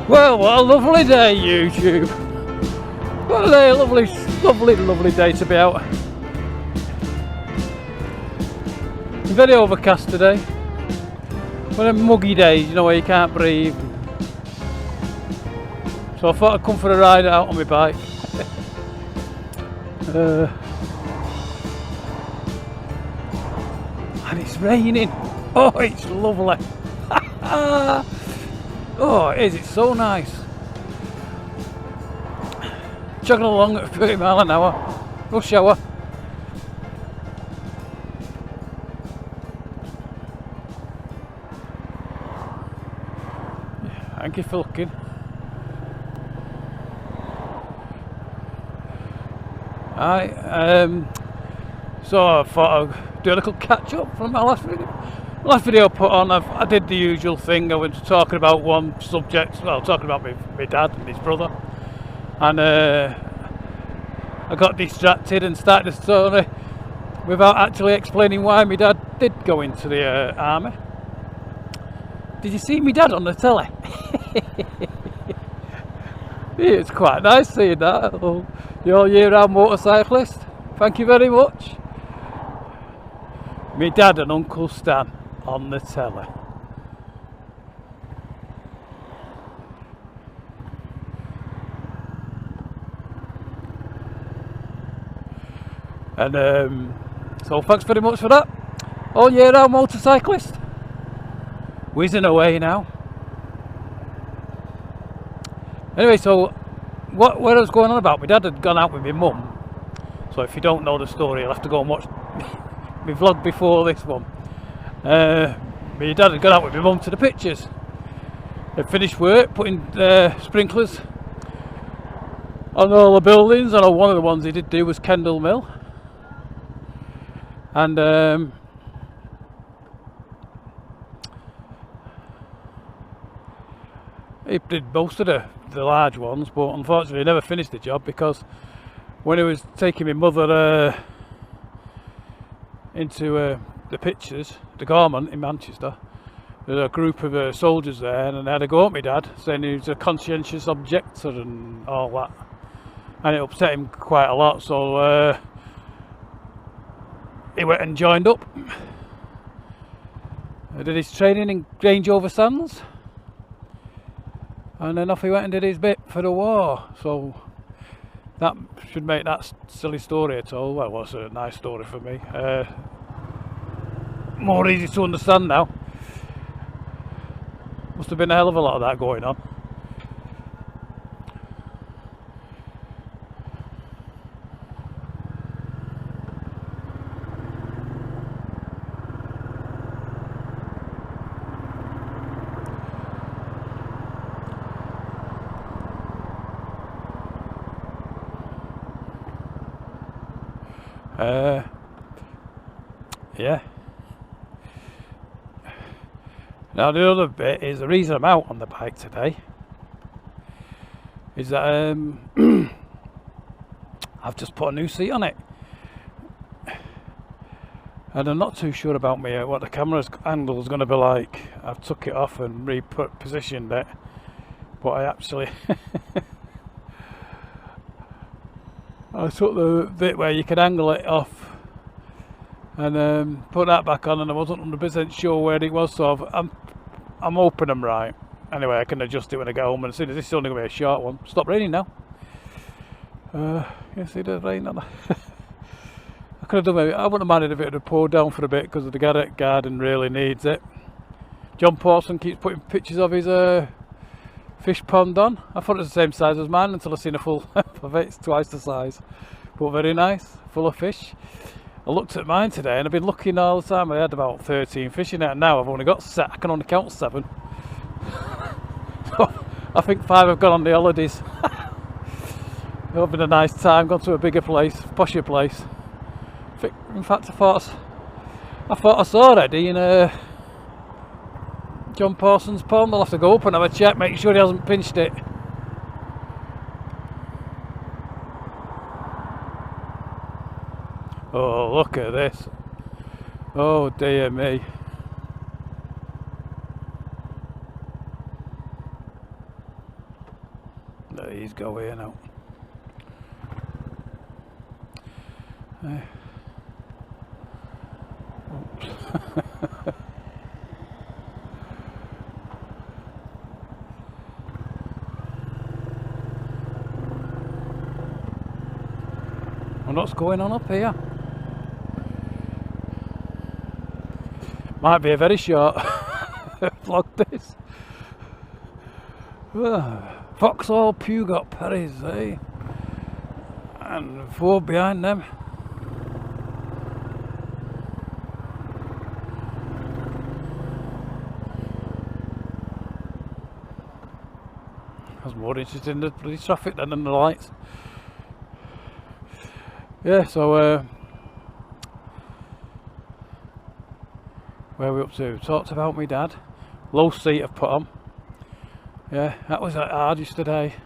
Well, what a lovely day, YouTube. What a day, lovely day to be out. Very overcast today. One of them muggy days, you know, where you can't breathe. So I thought I'd come for a ride out on my bike. And it's raining. Oh, it's lovely. Oh, it is, it's so nice. Chugging along at 30 miles an hour. Rush hour. Thank you for looking. So I thought I'd do a little catch up from my last video. Last video I put on, I did the usual thing. I went talking about one subject, well, talking about my dad and his brother, and I got distracted and started the story without actually explaining why my dad did go into the army. Did you see my dad on the telly? It's quite nice seeing that. The all year round motorcyclist. Thank you very much. My dad and Uncle Stan on the telly. And so thanks very much for that. All year round motorcyclist. Whizzing away now. Anyway, so what I was going on about, my dad had gone out with my mum. So if you don't know the story, you'll have to go and watch my vlog before this one. My dad had gone out with my mum to the pictures. They'd finished work, putting sprinklers on all the buildings. I know one of the ones he did do was Kendall Mill. And he did most of the large ones, but unfortunately he never finished the job, because when he was taking my mother into the pictures, the garment in Manchester, there was a group of soldiers there, and they had a go at my dad, saying he was a conscientious objector and all that, and it upset him quite a lot. So he went and joined up. He did his training in Grange over Sands, and then off he went and did his bit for the war. So that should make that silly story at all. Well, it was a nice story for me. More easy to understand now. Must have been a hell of a lot of that going on. Yeah. Now the other bit is, the reason I'm out on the bike today is that I've just put a new seat on it, and I'm not too sure about what the camera's angle is going to be like. I've took it off and repositioned it, but I actually I took the bit where you can angle it off and put that back on, and I wasn't 100% sure where it was, so I'm hoping I'm right. Anyway, I can adjust it when I get home, and as soon as this is only going to be a short one. Stop raining now. Yes, it does rain. I could have done maybe, I wouldn't have minded if it had poured down for a bit, because the garden really needs it. John Pawson keeps putting pictures of his fish pond on. I thought it was the same size as mine until I seen a full of it. It's twice the size, but very nice, full of fish. I looked at mine today, and I've been looking all the time. I had about 13 fish in it, and now I've only got I can only count 7. So I think 5 have gone on the holidays. It's been a nice time, gone to a bigger place, posher place. In fact, I thought I saw Eddie in John Parsons' pond. I'll have to go up and have a check, make sure he hasn't pinched it. Oh, look at this. Oh dear me. There he's going now. Oops. And what's going on up here? Might be a very short vlog this. Vauxhall Peugeot Paris, eh? And 4 behind them. I was more interested in the bloody traffic than in the lights. Yeah, so where are we up to? Talked about my dad. Low seat I've put on. Yeah, that was hard yesterday.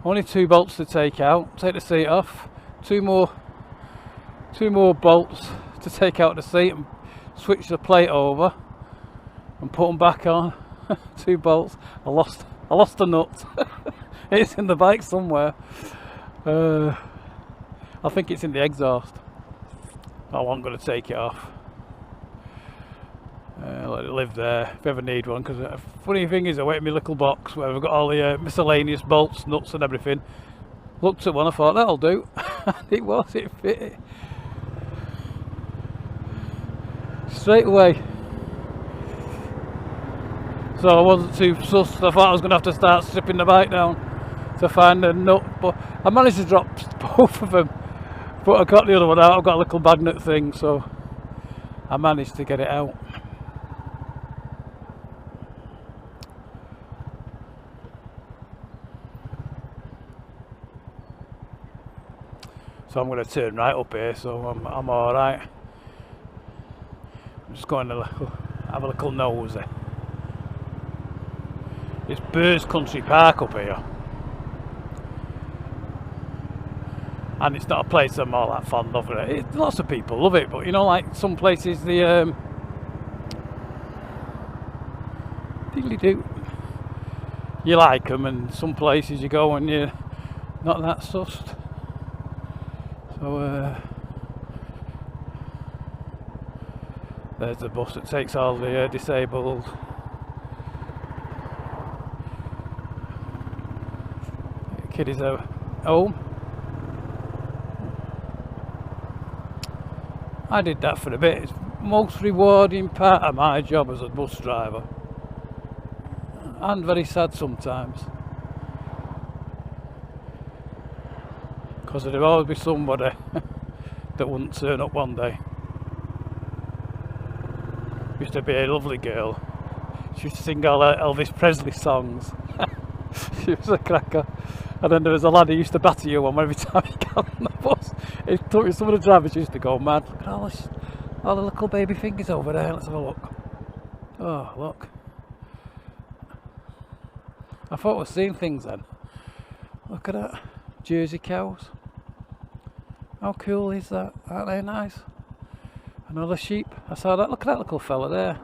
Only 2 bolts to take out. Take the seat off. Two more bolts to take out the seat and switch the plate over and put them back on. 2 bolts. I lost a nut. It's in the bike somewhere. I think it's in the exhaust. I wasn't going to take it off. Let it live there if I ever need one, because the funny thing is I went in my little box where I've got all the miscellaneous bolts, nuts and everything. Looked at one, I thought that'll do. It fit straight away. So I wasn't too sussed. I thought I was going to have to start stripping the bike down to find a nut, but I managed to drop both of them. But I got the other one out. I've got a little magnet thing, so I managed to get it out. So I'm going to turn right up here, so I'm all right. I'm just going to have a little nosy. It's Burrs Country Park up here, and it's not a place I'm all that fond of. Lots of people love it, but you know, like some places, the diddly-do, you like them, and some places you go and you're not that sussed. So there's the bus that takes all the disabled. Kiddies are home. I did that for a bit. It's the most rewarding part of my job as a bus driver, and very sad sometimes, because there'll always be somebody that wouldn't turn up one day. Used to be a lovely girl. She used to sing all Elvis Presley songs. She was a cracker. And then there was a lad who used to batter you on every time he got on the bus. It took me, some of the drivers used to go mad. Look at all the little baby fingers over there. Let's have a look. Oh, look. I thought I was seeing things then. Look at that. Jersey cows. How cool is that? Aren't they nice? Another sheep. I saw that. Look at that little fella there.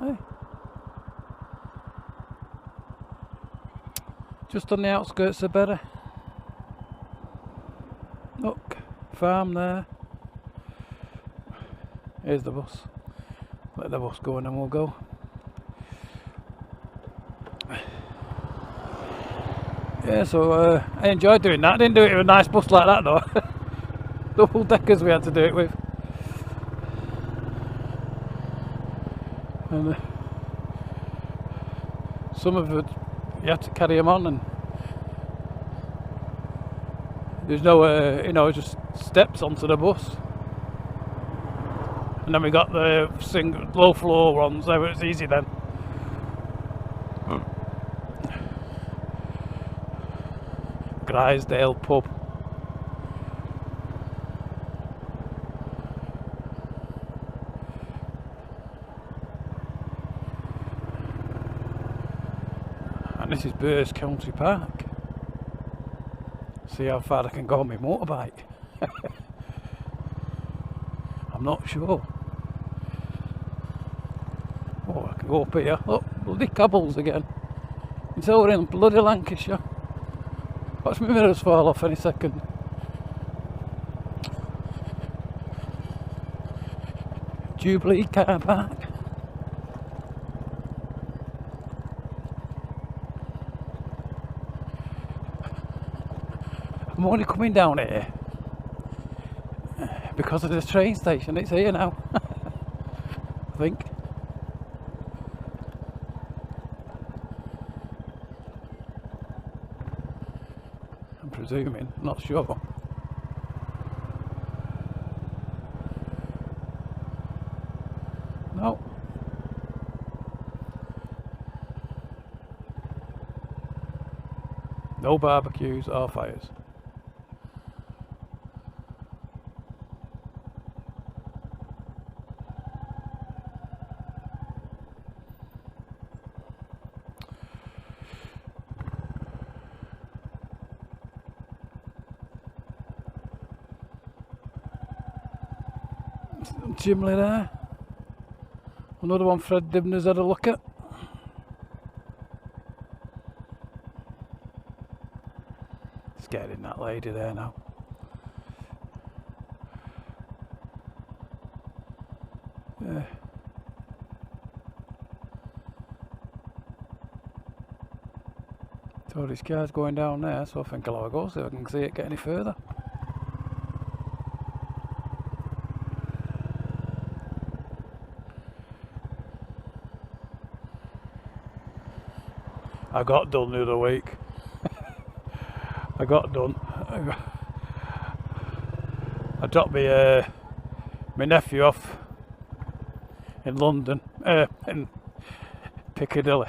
Hey. Just on the outskirts of Bury. Look, farm there. Here's the bus. Let the bus go and then we'll go. Yeah, so I enjoyed doing that. I didn't do it with a nice bus like that though. Double deckers we had to do it with. And some of it you had to carry them on, and there's no you know, just steps onto the bus. And then we got the low floor ones, so it's easy then. Grisdale pub. And this is Burrs Country Park. See how far I can go on my motorbike. I'm not sure. Oh, I can go up here. Look, bloody cobbles again. It's over in bloody Lancashire. Watch my mirrors fall off any second. Jubilee car park. I'm only coming down here because of the train station. It's here now. I think. I'm presuming, not sure. No. No barbecues or fires. Chimney there. Another one Fred Dibner's had a look at. Scaring that lady there now. Yeah. Tourist car's going down there, so I think I'll have a go, see if I can see it get any further. I got done the other week. I got done. I dropped my nephew off in London, in Piccadilly.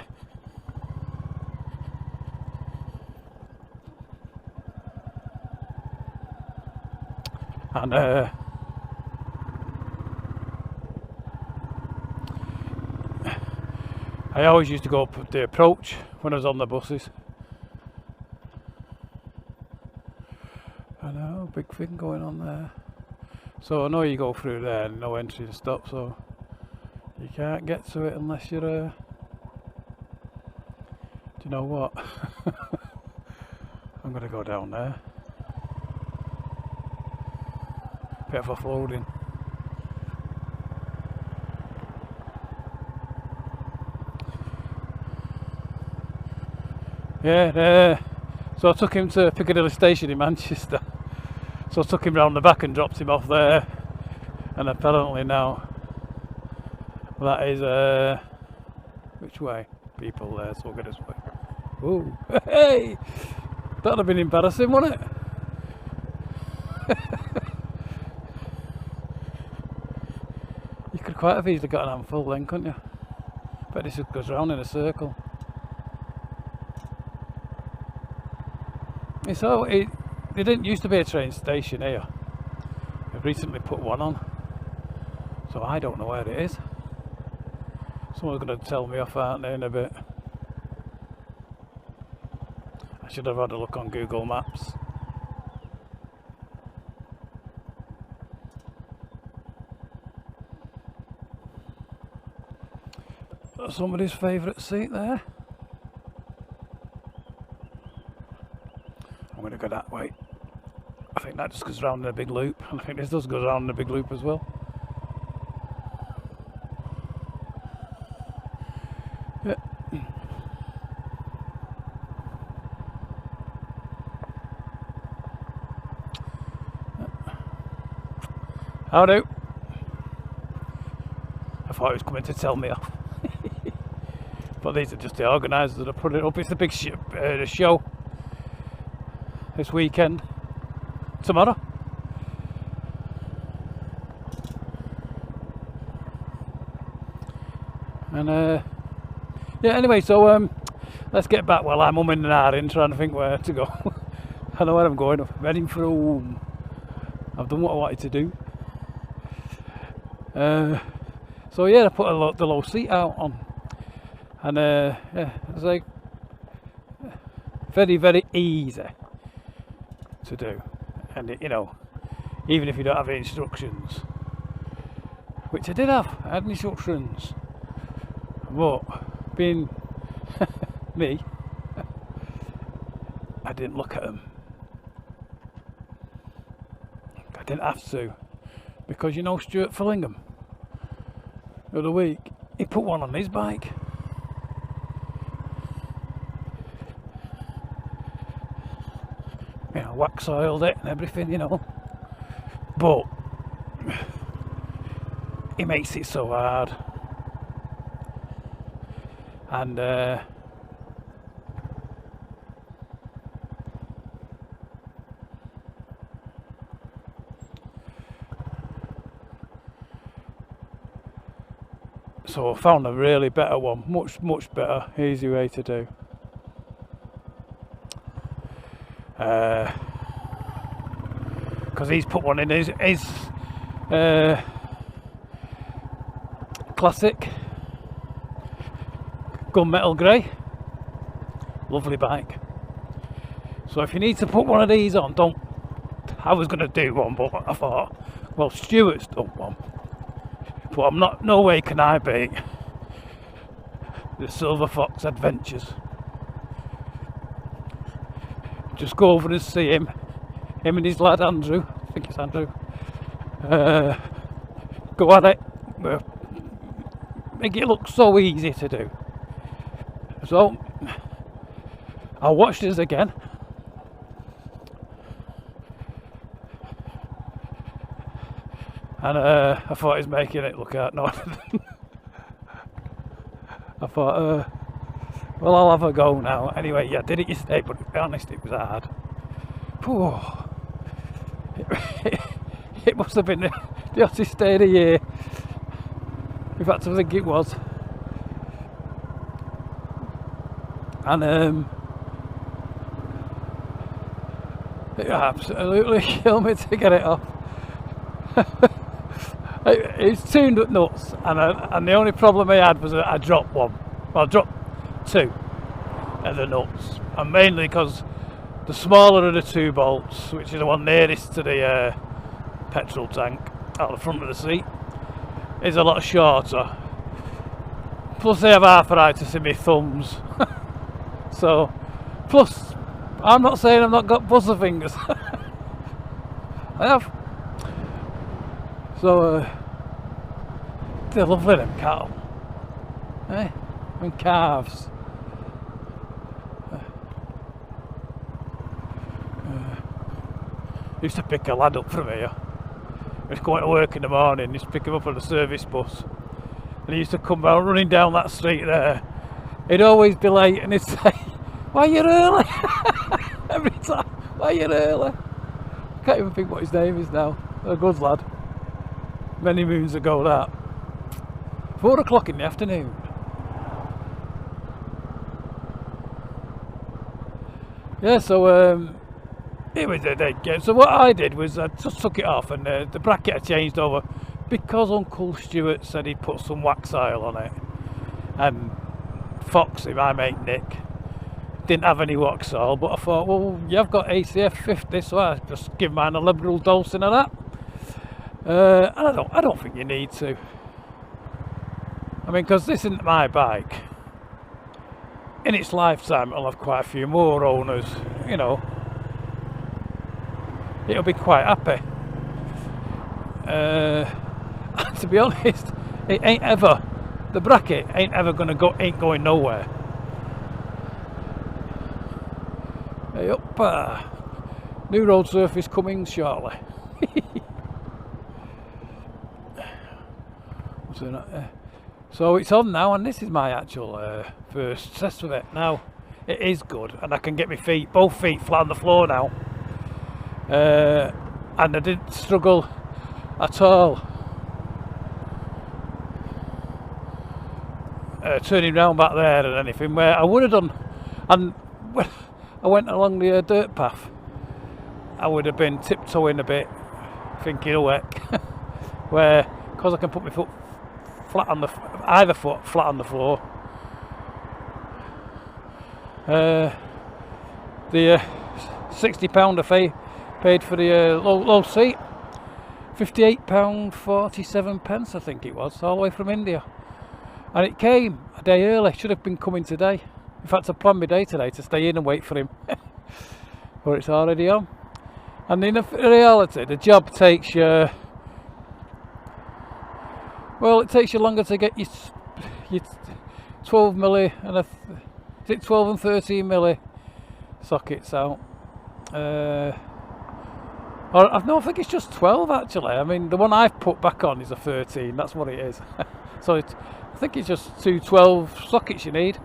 And I always used to go up the approach when I was on the buses. I know, big thing going on there. So I know you go through there and no entry to stop, so you can't get to it unless you're do you know what? I'm gonna go down there. Bit of offloading. Yeah, so I took him to Piccadilly Station in Manchester. So I took him round the back and dropped him off there. And apparently now that is which way? People there, so we'll go this way. Ooh, hey! That'd have been embarrassing, wouldn't it? You could quite have easily got an handful then, couldn't you? But this just goes round in a circle. So there didn't used to be a train station here. They've recently put one on. So I don't know where it is. Someone's going to tell me off, aren't they, in a bit. I should have had a look on Google Maps. Somebody's favourite seat there. I'm going to go that way. I think that just goes round in a big loop, and I think this does go round in a big loop as well. Yeah. How do? I thought he was coming to tell me off. But these are just the organisers that have put it up. It's a big show this weekend, tomorrow. And yeah, anyway, so let's get back while I'm umming and ahhing, trying to think where to go. I know where I'm going. I'm heading for home. I've done what I wanted to do. So yeah, I put the low seat out on, and yeah, it's like very, very easy to do, and you know, even if you don't have instructions. Which I did have. I had instructions. But being me, I didn't look at them. I didn't have to. Because you know Stuart Fillingham, the other week, he put one on his bike. You know, wax oiled it and everything, you know. But he makes it so hard. And so I found a really better one, much better, easy way to do. Because he's put one in his classic gunmetal grey, lovely bike. So if you need to put one of these on, don't. I was going to do one, but I thought, well, Stuart's done one, but I'm not. No way can I beat the Silver Fox Adventures. Just go over and see him and his lad Andrew, I think it's Andrew, go at it, make it look so easy to do. So I watched this again, and I thought he's making it look out. No, I thought, well, I'll have a go now. Anyway, yeah, I did it yesterday, but to be honest, it was hard. It must have been the hottest day of the year. In fact, I think it was. And it absolutely killed me to get it off. It's tuned up nuts, and the only problem I had was that I dropped one. Well, I dropped two of the nuts, and mainly because the smaller of the two bolts, which is the one nearest to the petrol tank out the front of the seat, is a lot shorter. Plus I have arthritis in my thumbs. So, plus, I'm not saying I've not got buzzer fingers. I have. So, they're lovely, them cattle. Eh? And calves. Used to pick a lad up from here. He was going to work in the morning, used to pick him up on the service bus. And he used to come out running down that street there. He'd always be late and he'd say, "Why are you early?" Every time, "Why are you early?" I can't even think what his name is now. A good lad. Many moons ago that. 4 o'clock in the afternoon. Yeah, so it was a dead game. So what I did was I just took it off, and the bracket I changed over because Uncle Stuart said he'd put some wax oil on it. And Foxy, my mate Nick, didn't have any wax oil, but I thought, well, you've got ACF 50, so I just give mine a liberal dosing of that. And I don't think you need to. I mean, because this isn't my bike. In its lifetime, it'll have quite a few more owners, you know. It'll be quite happy. To be honest, it ain't ever. The bracket ain't ever ain't going nowhere. Hey up, new road surface coming shortly. So it's on now, and this is my actual first test with it. Now it is good, and I can get my both feet flat on the floor now, and I didn't struggle at all turning round back there and anything, where I would have done. And when I went along the dirt path, I would have been tiptoeing a bit, thinking, oh heck, where, because I can put my foot flat on either foot flat on the floor. The £60 I paid for the low seat, £58.47 I think it was, all the way from India. And it came a day early, should have been coming today. In fact, I planned my day today to stay in and wait for him. But it's already on. And in reality, the job takes you, well, it takes you longer to get your 12 milli and is it 12 and 13 milli sockets out. Or no, I think it's just 12 actually. I mean, the one I've put back on is a 13. That's what it is. So I think it's just two 12 sockets you need.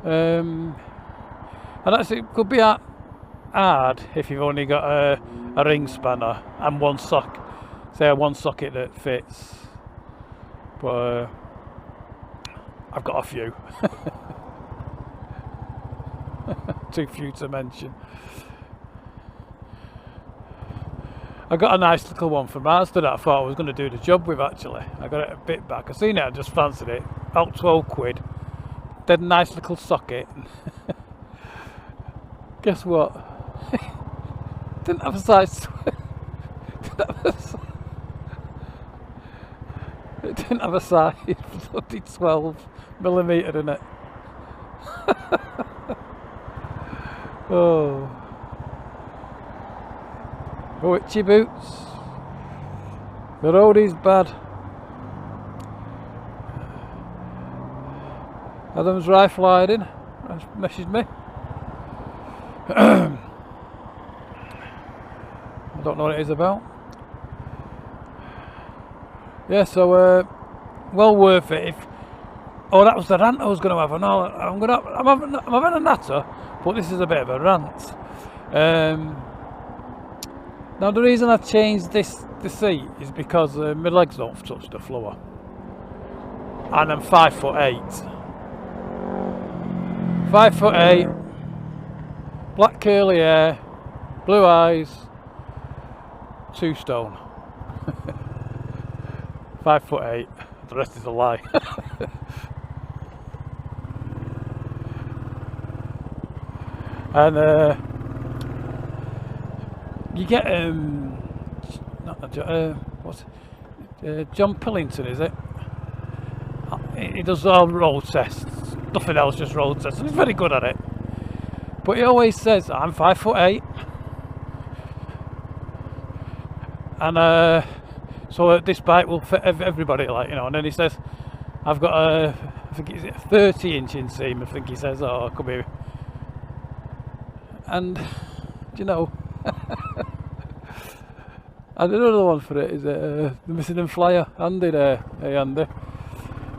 And actually, it could be hard if you've only got a ring spanner and one socket that fits. But I've got a few. Too few to mention. I got a nice little one from Asda that I thought I was going to do the job with actually. I got it a bit back. I seen it, I just fancied it. About 12 quid. Dead nice little socket. Guess what? Didn't have a size. It didn't have a size. 12mm in it. Oh. Oh, itchy boots. The road is bad. Adam's rifle hiding. Messaged me. I don't know what it is about. Yeah, so well worth it. Oh, that was the rant I was going to have. I'm having a natter, but this is a bit of a rant. Now the reason I've changed the seat is because my legs don't touch the floor, and I'm 5'8". 5'8", black curly hair, blue eyes, 2 stone. 5'8". The rest is a lie. And you get John Pillington, is it? He does all road tests, nothing else, just road tests, and he's very good at it. But he always says, I'm 5'8", and so this bike will fit everybody, like, you know. And then he says, I've got I think it's a 30-inch inseam. I think he says, oh, it could be. And you know. And another one for it is the missing flyer, Andy there. Hey Andy,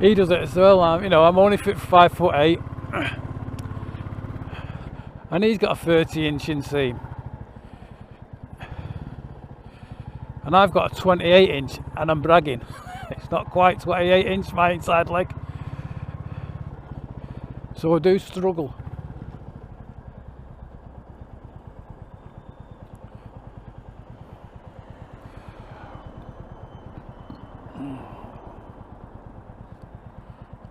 he does it as well. You know, I'm only fit for 5'8", and he's got a 30-inch inseam, and I've got a 28-inch, and I'm bragging. It's not quite 28-inch my inside leg, so I do struggle.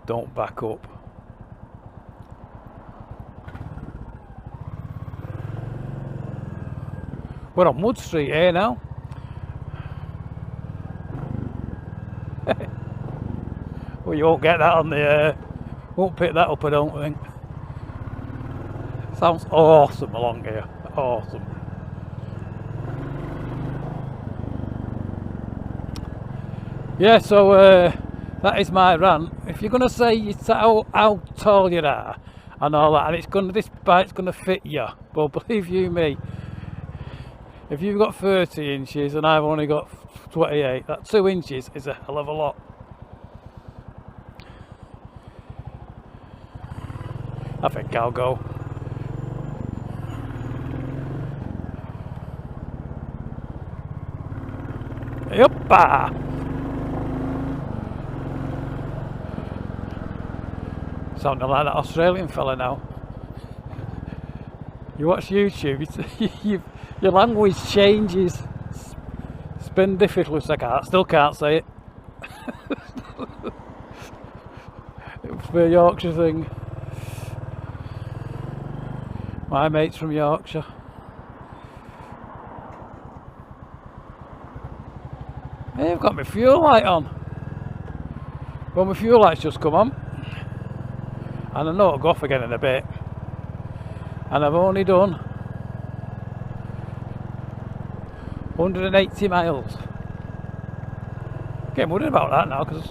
Don't back up. We're on Wood Street here now. Well, you won't get that on the won't pick that up, I don't think. Sounds awesome along here. Awesome. Yeah, so that is my rant. If you're gonna say how tall you are and all that, and this bike's gonna fit you, well, believe you me, if you've got 30 inches and I've only got 28, that 2 inches is a hell of a lot. I think I'll go. Yuppa! Sounding like that Australian fella now. You watch YouTube, your language changes. Spendifluous, I still can't say it. It must be a Yorkshire thing. My mate's from Yorkshire. Hey, I've got my fuel light on. Well, my fuel light's just come on. And I know it'll go off again in a bit. And I've only done 180 miles. Getting worried about that now because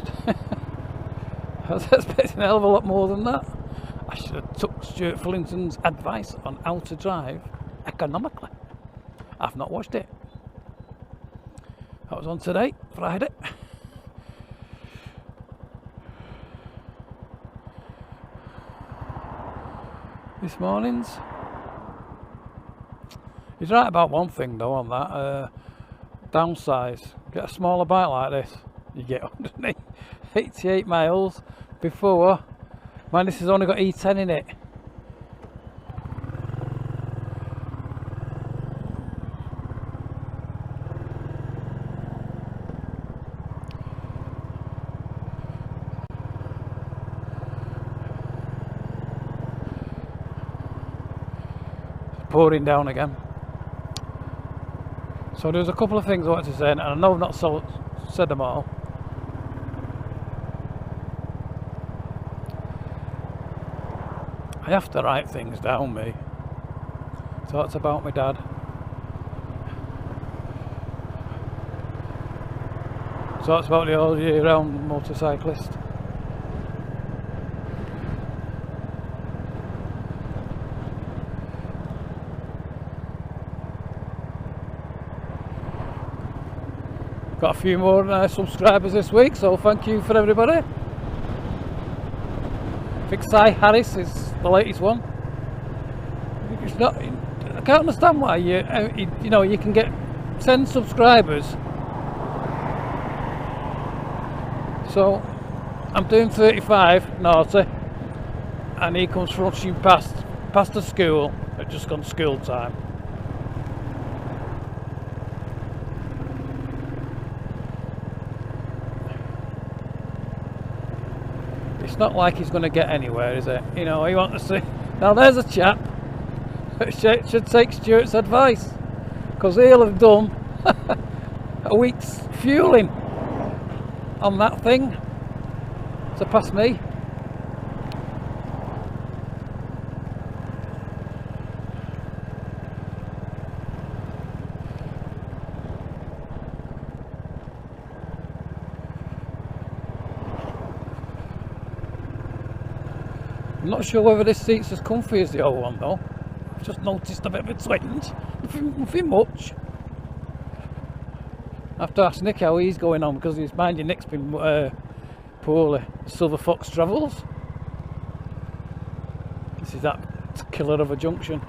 I was expecting a hell of a lot more than that. I should have took Stuart Fullington's advice on how to drive economically. I've not watched it. That was on today, Friday. This morning's. He's right about one thing though on that. Downsize. Get a smaller bike like this. You get 188 miles before. Man, this has only got E10 in it. Pouring down again. So there's a couple of things I wanted to say, and I know I've not said them all. I have to write things down, me. Thoughts about my dad. Thoughts about the all year round motorcyclist. Got a few more subscribers this week, so thank you for everybody. I think Si Harris is the latest one. It's not, I can't understand why you know you can get 10 subscribers. So I'm doing 35 naughty, and he comes rushing past the school at just gone school time. It's not like he's going to get anywhere, is it? You know, he wants to see. Now there's a chap that should take Stuart's advice, because he'll have done a week's fueling on that thing to pass me. I'm not sure whether this seat's as comfy as the old one though. I've just noticed a bit of a twinge. Nothing much. I have to ask Nick how he's going on, because he's minding Nick's been poorly. Silver Fox Travels. This is that killer of a junction.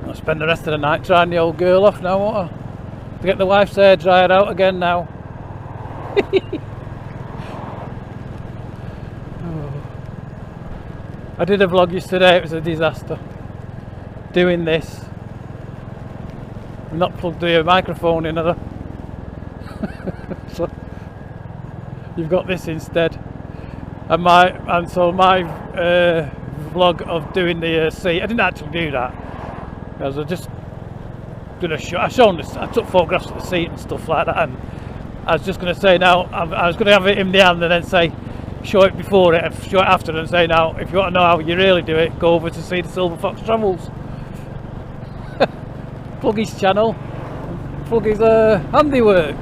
I'll spend the rest of the night trying the old girl off now, won't I? To get the wife's hair dried out again now. I did a vlog yesterday, it was a disaster. Doing this. I'm not plugged the microphone in, either. So you've got this instead. And so my vlog of doing the seat, I didn't actually do that. I was just gonna show. I took photographs of the seat and stuff like that, and I was just gonna say now. I was gonna have it in the hand and then say, show it before it and show it after, and say now, if you want to know how you really do it, go over to see the Silver Fox Travels. Plug his channel, plug his handiwork.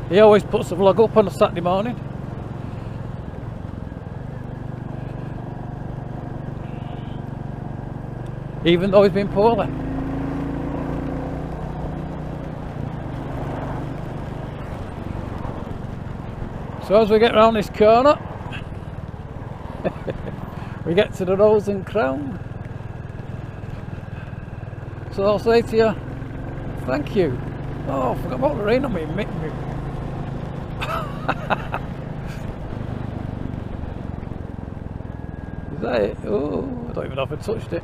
He always puts a vlog up on a Saturday morning. Even though he's been poorly. So as we get round this corner, we get to the Rose and Crown. So I'll say to you, thank you. Oh, I forgot about the rain on me. Is that it? Oh, I don't even know if I touched it.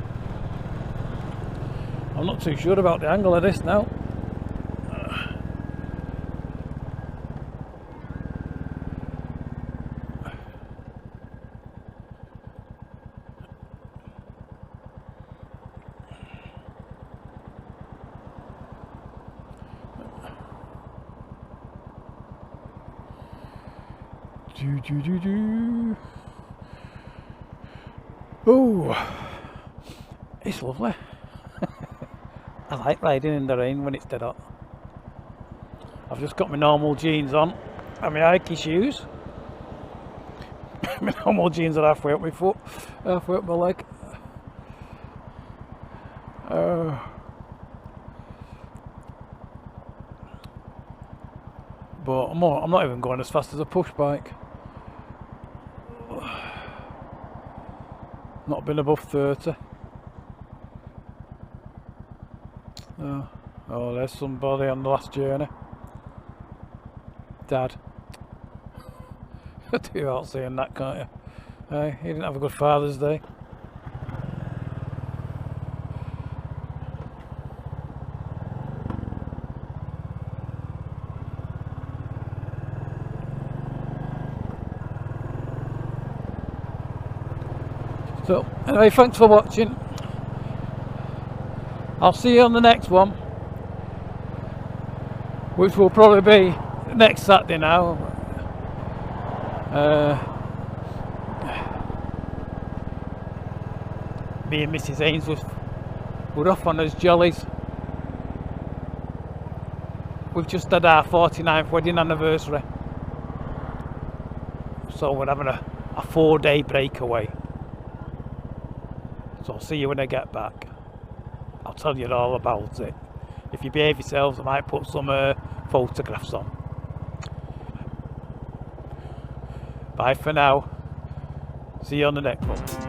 I'm not too sure about the angle of this now. Oh, it's lovely. I like riding in the rain when it's dead hot. I've just got my normal jeans on and my hiking shoes. My normal jeans are halfway up my foot, halfway up my leg. But I'm not even going as fast as a push bike. Not been above 30. Oh, there's somebody on the last journey. Dad. You do out saying that, can't you? Hey, he didn't have a good Father's Day. So, anyway, thanks for watching. I'll see you on the next one, which will probably be next Saturday now. Me and Mrs. Ainsworth, we're off on those jollies. We've just had our 49th wedding anniversary, so we're having a 4-day breakaway. So I'll see you when I get back. I'll tell you all about it. If you behave yourselves, I might put some photographs on. Bye for now. See you on the next one.